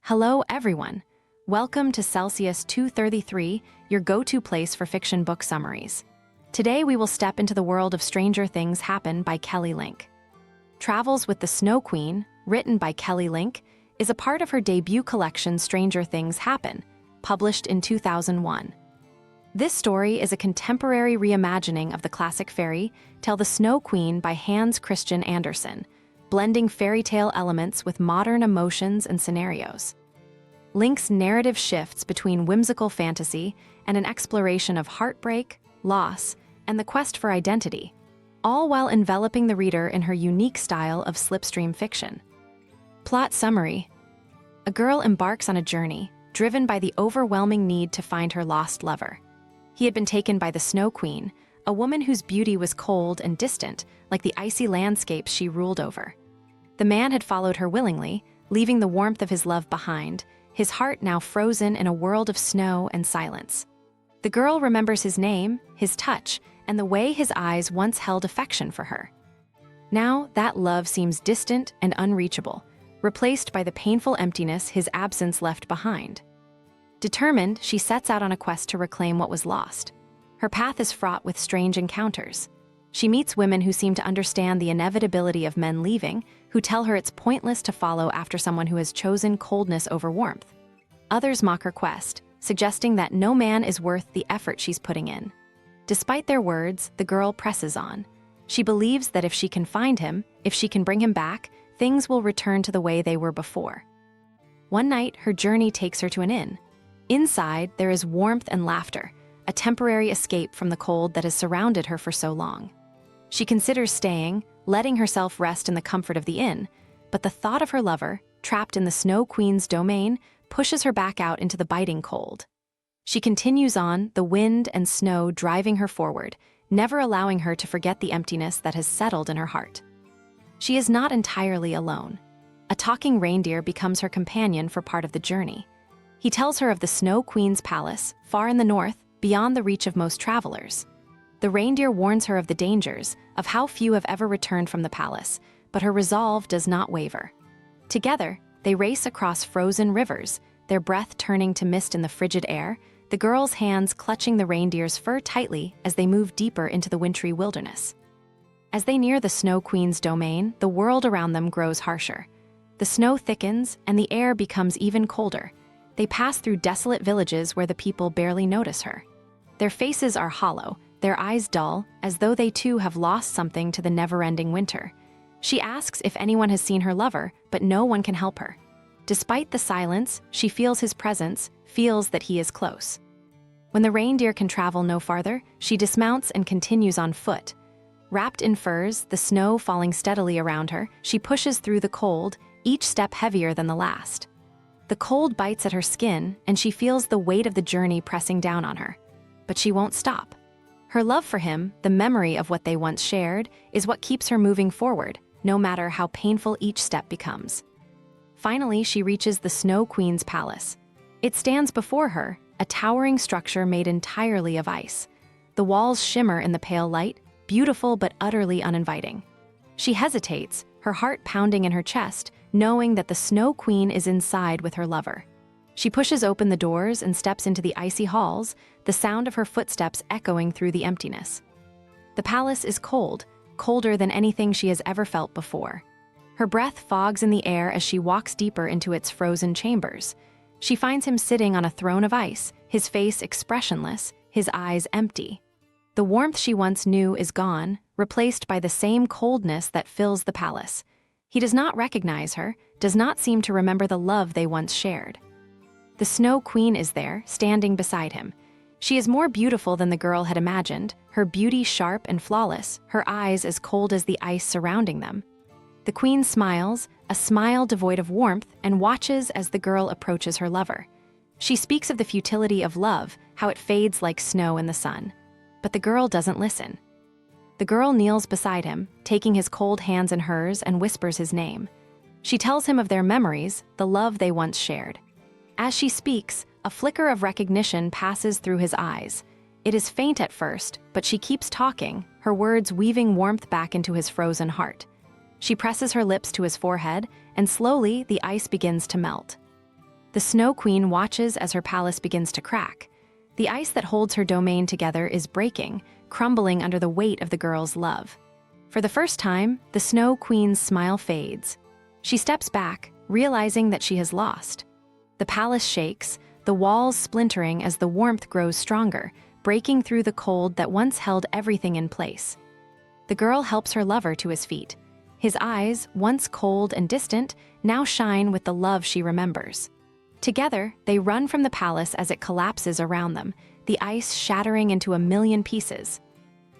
Hello, everyone. Welcome to Celsius 233, your go-to place for fiction book summaries. Today, we will step into the world of Stranger Things Happen by Kelly Link. Travels with the Snow Queen, written by Kelly Link, is a part of her debut collection Stranger Things Happen, published in 2001. This story is a contemporary reimagining of the classic fairy tale The Snow Queen by Hans Christian Andersen, blending fairy tale elements with modern emotions and scenarios. Link's narrative shifts between whimsical fantasy and an exploration of heartbreak, loss, and the quest for identity, all while enveloping the reader in her unique style of slipstream fiction. Plot summary: a girl embarks on a journey, driven by the overwhelming need to find her lost lover. He had been taken by the Snow Queen, a woman whose beauty was cold and distant, like the icy landscapes she ruled over. The man had followed her willingly, leaving the warmth of his love behind, his heart now frozen in a world of snow and silence. The girl remembers his name, his touch, and the way his eyes once held affection for her. Now, that love seems distant and unreachable, replaced by the painful emptiness his absence left behind. Determined, she sets out on a quest to reclaim what was lost. Her path is fraught with strange encounters. She meets women who seem to understand the inevitability of men leaving, who tell her it's pointless to follow after someone who has chosen coldness over warmth. Others mock her quest, suggesting that no man is worth the effort she's putting in. Despite their words, the girl presses on. She believes that if she can find him, if she can bring him back, things will return to the way they were before. One night, her journey takes her to an inn. Inside, there is warmth and laughter, a temporary escape from the cold that has surrounded her for so long. She considers staying, letting herself rest in the comfort of the inn, but the thought of her lover, trapped in the Snow Queen's domain, pushes her back out into the biting cold. She continues on, the wind and snow driving her forward, never allowing her to forget the emptiness that has settled in her heart. She is not entirely alone. A talking reindeer becomes her companion for part of the journey. He tells her of the Snow Queen's palace, far in the north, beyond the reach of most travelers. The reindeer warns her of the dangers, of how few have ever returned from the palace, but her resolve does not waver. Together, they race across frozen rivers, their breath turning to mist in the frigid air, the girl's hands clutching the reindeer's fur tightly as they move deeper into the wintry wilderness. As they near the Snow Queen's domain, the world around them grows harsher. The snow thickens, and the air becomes even colder. They pass through desolate villages where the people barely notice her. Their faces are hollow, their eyes dull, as though they too have lost something to the never-ending winter. She asks if anyone has seen her lover, but no one can help her. Despite the silence, she feels his presence, feels that he is close. When the reindeer can travel no farther, she dismounts and continues on foot. Wrapped in furs, the snow falling steadily around her, she pushes through the cold, each step heavier than the last. The cold bites at her skin, and she feels the weight of the journey pressing down on her. But she won't stop. Her love for him, the memory of what they once shared, is what keeps her moving forward, no matter how painful each step becomes. Finally, she reaches the Snow Queen's palace. It stands before her, a towering structure made entirely of ice. The walls shimmer in the pale light, beautiful but utterly uninviting. She hesitates, her heart pounding in her chest, knowing that the Snow Queen is inside with her lover. She pushes open the doors and steps into the icy halls, the sound of her footsteps echoing through the emptiness. The palace is cold, colder than anything she has ever felt before. Her breath fogs in the air as she walks deeper into its frozen chambers. She finds him sitting on a throne of ice, his face expressionless, his eyes empty. The warmth she once knew is gone, replaced by the same coldness that fills the palace. He does not recognize her, does not seem to remember the love they once shared. The Snow Queen is there, standing beside him. She is more beautiful than the girl had imagined, her beauty sharp and flawless, her eyes as cold as the ice surrounding them. The queen smiles, a smile devoid of warmth, and watches as the girl approaches her lover. She speaks of the futility of love, how it fades like snow in the sun. But the girl doesn't listen. The girl kneels beside him, taking his cold hands in hers, and whispers his name. She tells him of their memories, the love they once shared. As she speaks, a flicker of recognition passes through his eyes. It is faint at first, but she keeps talking, her words weaving warmth back into his frozen heart. She presses her lips to his forehead, and slowly the ice begins to melt. The Snow Queen watches as her palace begins to crack. The ice that holds her domain together is breaking, crumbling under the weight of the girl's love. For the first time, the Snow Queen's smile fades. She steps back, realizing that she has lost. The palace shakes, the walls splintering as the warmth grows stronger, breaking through the cold that once held everything in place. The girl helps her lover to his feet. His eyes, once cold and distant, now shine with the love she remembers. Together, they run from the palace as it collapses around them, the ice shattering into a million pieces.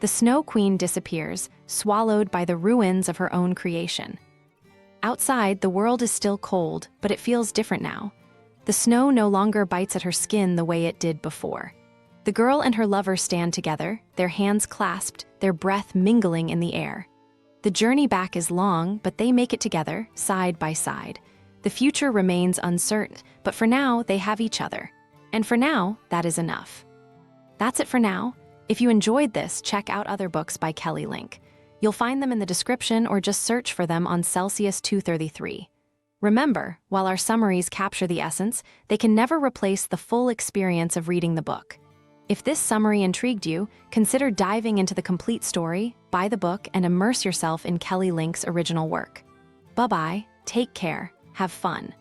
The Snow Queen disappears, swallowed by the ruins of her own creation. Outside, the world is still cold, but it feels different now. The snow no longer bites at her skin the way it did before. The girl and her lover stand together, their hands clasped, their breath mingling in the air. The journey back is long, but they make it together, side by side. The future remains uncertain, but for now, they have each other. And for now, that is enough. That's it for now. If you enjoyed this, check out other books by Kelly Link. You'll find them in the description or just search for them on Celsius 233. Remember, while our summaries capture the essence, they can never replace the full experience of reading the book. If this summary intrigued you, consider diving into the complete story, buy the book, and immerse yourself in Kelly Link's original work. Bye-bye, take care, have fun.